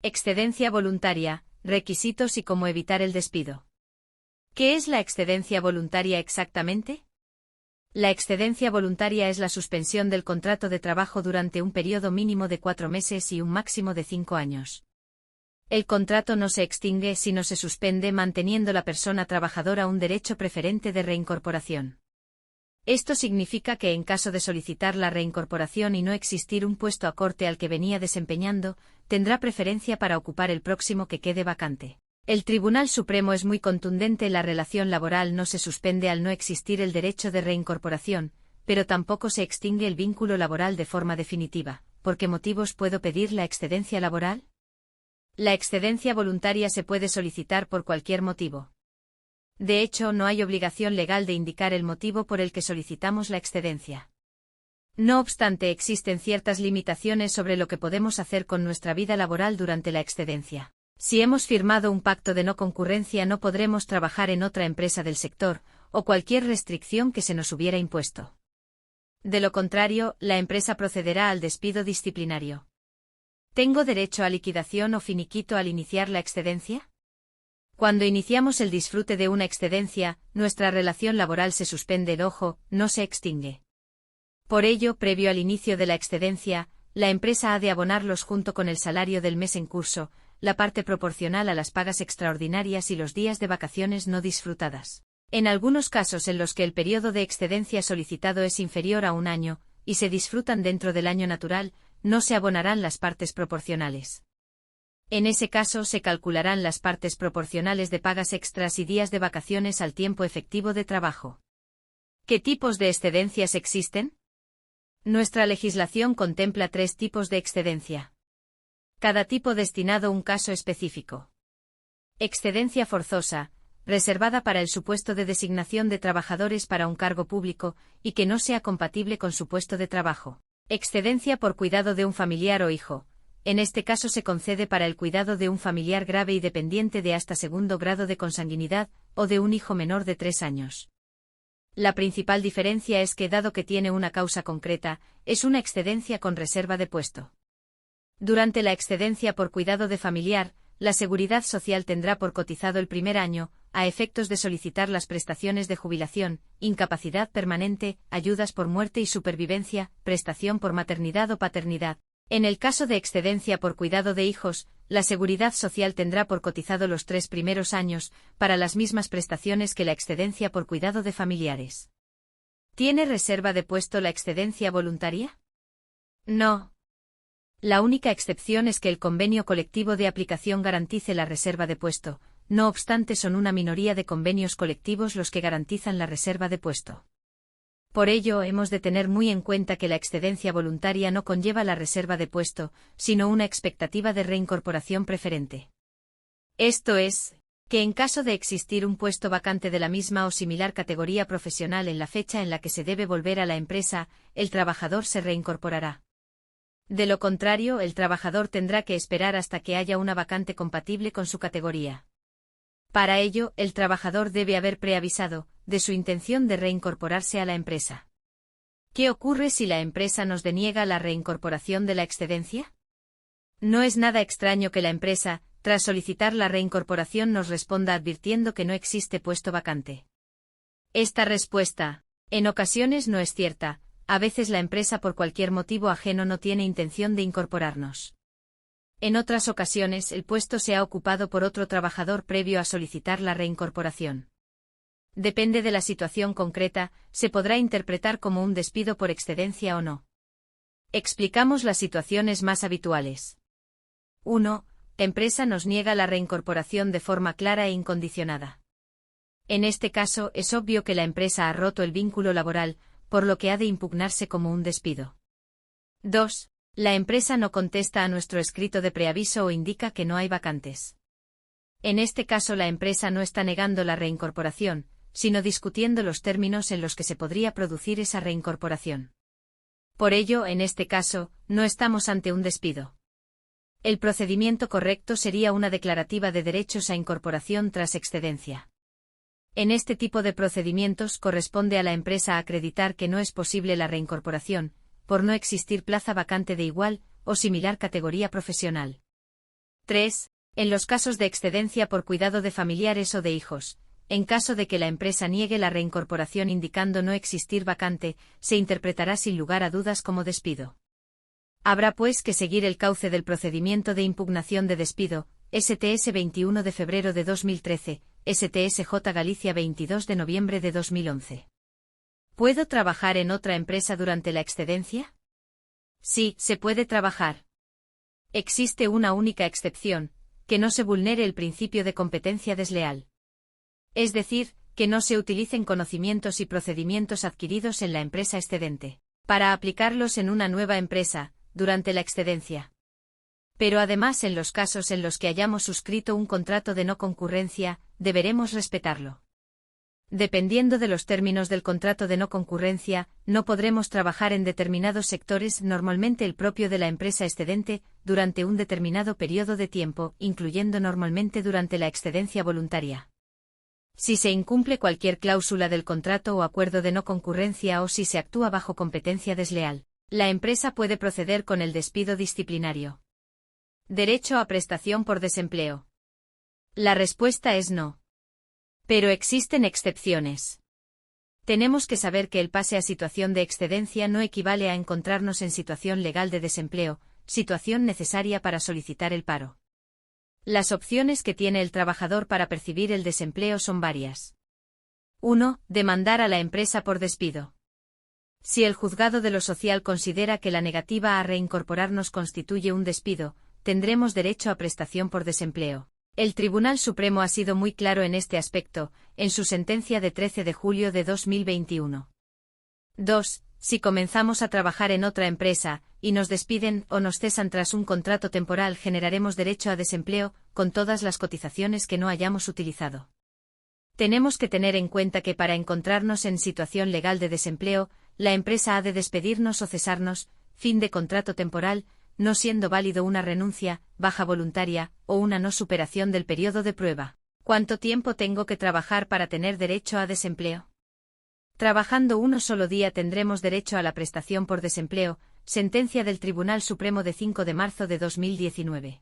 Excedencia voluntaria, requisitos y cómo evitar el despido. ¿Qué es la excedencia voluntaria exactamente? La excedencia voluntaria es la suspensión del contrato de trabajo durante un periodo mínimo de 4 meses y un máximo de 5 años. El contrato no se extingue sino se suspende manteniendo la persona trabajadora un derecho preferente de reincorporación. Esto significa que en caso de solicitar la reincorporación y no existir un puesto acorde al que venía desempeñando, tendrá preferencia para ocupar el próximo que quede vacante. El Tribunal Supremo es muy contundente: la relación laboral no se suspende al no existir el derecho de reincorporación, pero tampoco se extingue el vínculo laboral de forma definitiva. ¿Por qué motivos puedo pedir la excedencia laboral? La excedencia voluntaria se puede solicitar por cualquier motivo. De hecho, no hay obligación legal de indicar el motivo por el que solicitamos la excedencia. No obstante, existen ciertas limitaciones sobre lo que podemos hacer con nuestra vida laboral durante la excedencia. Si hemos firmado un pacto de no concurrencia, no podremos trabajar en otra empresa del sector, o cualquier restricción que se nos hubiera impuesto. De lo contrario, la empresa procederá al despido disciplinario. ¿Tengo derecho a liquidación o finiquito al iniciar la excedencia? Cuando iniciamos el disfrute de una excedencia, nuestra relación laboral se suspende, ojo, no se extingue. Por ello, previo al inicio de la excedencia, la empresa ha de abonarlos junto con el salario del mes en curso, la parte proporcional a las pagas extraordinarias y los días de vacaciones no disfrutadas. En algunos casos en los que el periodo de excedencia solicitado es inferior a un año, y se disfrutan dentro del año natural, no se abonarán las partes proporcionales. En ese caso se calcularán las partes proporcionales de pagas extras y días de vacaciones al tiempo efectivo de trabajo. ¿Qué tipos de excedencias existen? Nuestra legislación contempla 3 tipos de excedencia. Cada tipo destinado a un caso específico. Excedencia forzosa, reservada para el supuesto de designación de trabajadores para un cargo público, y que no sea compatible con su puesto de trabajo. Excedencia por cuidado de un familiar o hijo. En este caso se concede para el cuidado de un familiar grave y dependiente de hasta 2º grado de consanguinidad, o de un hijo menor de 3 años. La principal diferencia es que, dado que tiene una causa concreta, es una excedencia con reserva de puesto. Durante la excedencia por cuidado de familiar, la Seguridad Social tendrá por cotizado el primer año, a efectos de solicitar las prestaciones de jubilación, incapacidad permanente, ayudas por muerte y supervivencia, prestación por maternidad o paternidad. En el caso de excedencia por cuidado de hijos, la Seguridad Social tendrá por cotizado los 3 primeros años, para las mismas prestaciones que la excedencia por cuidado de familiares. ¿Tiene reserva de puesto la excedencia voluntaria? No. La única excepción es que el convenio colectivo de aplicación garantice la reserva de puesto, no obstante son una minoría de convenios colectivos los que garantizan la reserva de puesto. Por ello, hemos de tener muy en cuenta que la excedencia voluntaria no conlleva la reserva de puesto, sino una expectativa de reincorporación preferente. Esto es, que en caso de existir un puesto vacante de la misma o similar categoría profesional en la fecha en la que se debe volver a la empresa, el trabajador se reincorporará. De lo contrario, el trabajador tendrá que esperar hasta que haya una vacante compatible con su categoría. Para ello, el trabajador debe haber preavisado de su intención de reincorporarse a la empresa. ¿Qué ocurre si la empresa nos deniega la reincorporación de la excedencia? No es nada extraño que la empresa, tras solicitar la reincorporación, nos responda advirtiendo que no existe puesto vacante. Esta respuesta, en ocasiones, no es cierta. A veces la empresa por cualquier motivo ajeno no tiene intención de incorporarnos. En otras ocasiones el puesto se ha ocupado por otro trabajador previo a solicitar la reincorporación. Depende de la situación concreta, se podrá interpretar como un despido por excedencia o no. Explicamos las situaciones más habituales. 1. Empresa nos niega la reincorporación de forma clara e incondicionada. En este caso es obvio que la empresa ha roto el vínculo laboral, por lo que ha de impugnarse como un despido. 2. La empresa no contesta a nuestro escrito de preaviso o indica que no hay vacantes. En este caso la empresa no está negando la reincorporación, sino discutiendo los términos en los que se podría producir esa reincorporación. Por ello, en este caso, no estamos ante un despido. El procedimiento correcto sería una declarativa de derechos a incorporación tras excedencia. En este tipo de procedimientos corresponde a la empresa acreditar que no es posible la reincorporación, por no existir plaza vacante de igual o similar categoría profesional. 3. En los casos de excedencia por cuidado de familiares o de hijos, en caso de que la empresa niegue la reincorporación indicando no existir vacante, se interpretará sin lugar a dudas como despido. Habrá pues que seguir el cauce del procedimiento de impugnación de despido, STS 21 de febrero de 2013, STSJ Galicia 22 de noviembre de 2011. ¿Puedo trabajar en otra empresa durante la excedencia? Sí, se puede trabajar. Existe una única excepción, que no se vulnere el principio de competencia desleal. Es decir, que no se utilicen conocimientos y procedimientos adquiridos en la empresa excedente, para aplicarlos en una nueva empresa, durante la excedencia. Pero además en los casos en los que hayamos suscrito un contrato de no concurrencia, deberemos respetarlo. Dependiendo de los términos del contrato de no concurrencia, no podremos trabajar en determinados sectores, normalmente el propio de la empresa excedente, durante un determinado periodo de tiempo, incluyendo normalmente durante la excedencia voluntaria. Si se incumple cualquier cláusula del contrato o acuerdo de no concurrencia o si se actúa bajo competencia desleal, la empresa puede proceder con el despido disciplinario. Derecho a prestación por desempleo. La respuesta es no. Pero existen excepciones. Tenemos que saber que el pase a situación de excedencia no equivale a encontrarnos en situación legal de desempleo, situación necesaria para solicitar el paro. Las opciones que tiene el trabajador para percibir el desempleo son varias. 1. Demandar a la empresa por despido. Si el juzgado de lo social considera que la negativa a reincorporarnos constituye un despido, tendremos derecho a prestación por desempleo. El Tribunal Supremo ha sido muy claro en este aspecto, en su sentencia de 13 de julio de 2021. 2. Si comenzamos a trabajar en otra empresa, y nos despiden o nos cesan tras un contrato temporal, generaremos derecho a desempleo, con todas las cotizaciones que no hayamos utilizado. Tenemos que tener en cuenta que para encontrarnos en situación legal de desempleo, la empresa ha de despedirnos o cesarnos, fin de contrato temporal, no siendo válido una renuncia, baja voluntaria, o una no superación del periodo de prueba. ¿Cuánto tiempo tengo que trabajar para tener derecho a desempleo? Trabajando uno solo día tendremos derecho a la prestación por desempleo, sentencia del Tribunal Supremo de 5 de marzo de 2019.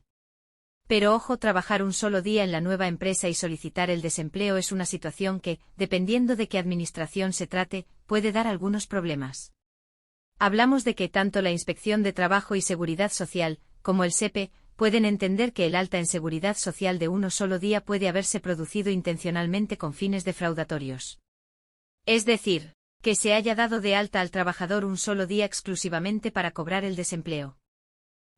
Pero ojo, trabajar un solo día en la nueva empresa y solicitar el desempleo es una situación que, dependiendo de qué administración se trate, puede dar algunos problemas. Hablamos de que tanto la Inspección de Trabajo y Seguridad Social, como el SEPE, pueden entender que el alta en seguridad social de uno solo día puede haberse producido intencionalmente con fines defraudatorios. Es decir, que se haya dado de alta al trabajador un solo día exclusivamente para cobrar el desempleo.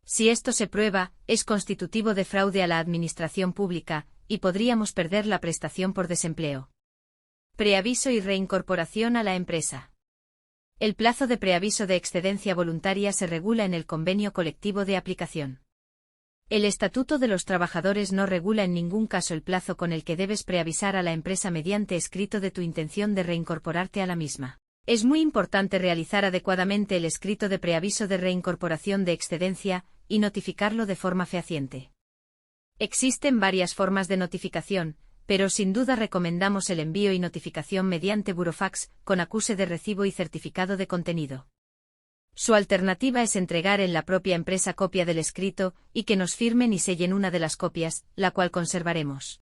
Si esto se prueba, es constitutivo de fraude a la administración pública, y podríamos perder la prestación por desempleo. Preaviso y reincorporación a la empresa. El plazo de preaviso de excedencia voluntaria se regula en el convenio colectivo de aplicación. El Estatuto de los Trabajadores no regula en ningún caso el plazo con el que debes preavisar a la empresa mediante escrito de tu intención de reincorporarte a la misma. Es muy importante realizar adecuadamente el escrito de preaviso de reincorporación de excedencia, y notificarlo de forma fehaciente. Existen varias formas de notificación, pero sin duda recomendamos el envío y notificación mediante burofax, con acuse de recibo y certificado de contenido. Su alternativa es entregar en la propia empresa copia del escrito, y que nos firmen y sellen una de las copias, la cual conservaremos.